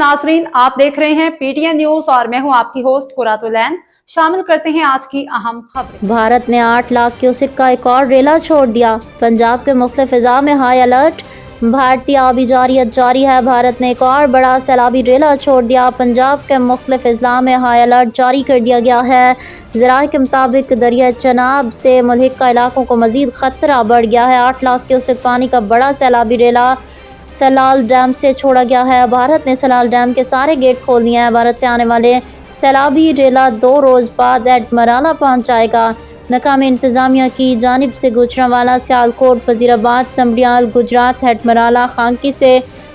नाज़रीन, आप देख रहे हैं PTN न्यूज और मैं हूं आपकी होस्ट कुरातुलैन। शामिल करते हैं आज की अहम खबरें। भारत ने 8 लाख क्यूसेक का एक और रेला छोड़ दिया। पंजाब के मुख्तलिफ फ़िज़ा में हाई अलर्ट। भारतीय आबी जारियत जारी है। भारत ने एक और बड़ा सैलाबी रेला छोड़ दिया। पंजाब के मुख्तलिफ अजला में हाई अलर्ट जारी कर दिया गया है। ज़राए के मुताबिक दरिया चनाब से मुल्हिका इलाकों को मज़ीद ख़तरा बढ़ गया है। 8 लाख क्यूसेक पानी का बड़ा सैलाबी रेला सलाल डैम से छोड़ा गया है। भारत ने सलाल डैम के सारे गेट खोल दिए हैं। भारत से आने वाले सैलाबी रेला 2 रोज़ बाद एडमराला पहुँच जाएगा। मकामी इंतज़ामिया की जानिब से गुजरांवाला, सियालकोट, वज़ीराबाद, समरियाल, गुजरात, हेडमराला, खांकी से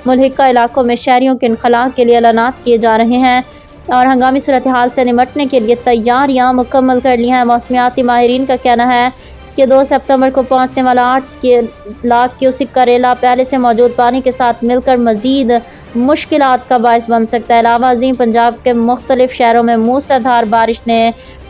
मुल्हिका इलाकों में शहरियों के इनखला के लिए ऐलानात किए जा रहे हैं और हंगामी सूरत हाल से निपटने के लिए तैयारियां मुकम्मल कर ली हैं। मौसमियाती माहिरीन का कहना है कि 2 सितंबर को पहुंचने वाला 8 लाख क्यूसेक का रेला पहले से मौजूद पानी के साथ मिलकर मज़ीद मुश्किलात का बायस बन सकता है। अलावा अज़ीम पंजाब के मुख्तलिफ शहरों में मूसलाधार बारिश ने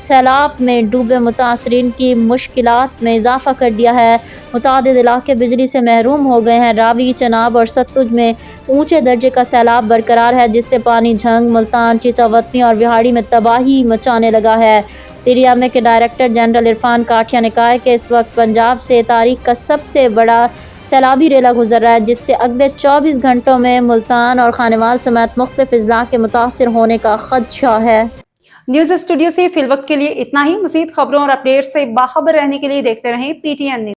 सैलाब में डूबे मुतासरीन की मुश्किलात में इजाफा कर दिया है। मुतादिद इलाके बिजली से महरूम हो गए हैं। रावी, चनाब और सतलुज में ऊंचे दर्जे का सैलाब बरकरार है, जिससे पानी झंग, मुल्तान, चिचावतनी और विहाड़ी में तबाही मचाने लगा है। TDMA के डायरेक्टर जनरल इरफान काठिया ने कहा है कि इस वक्त पंजाब से तारीख का सबसे बड़ा सैलाबी रेला गुजर रहा है, जिससे अगले 24 घंटों में मुल्तान और खानेवाल समेत मुख्तलिफ अजला के मुतासर होने का खदशा है। न्यूज स्टूडियो से फिलवक्त के लिए इतना ही। मज़ीद खबरों और अपडेट से बाखबर रहने के लिए देखते रहें PTN न्यूज।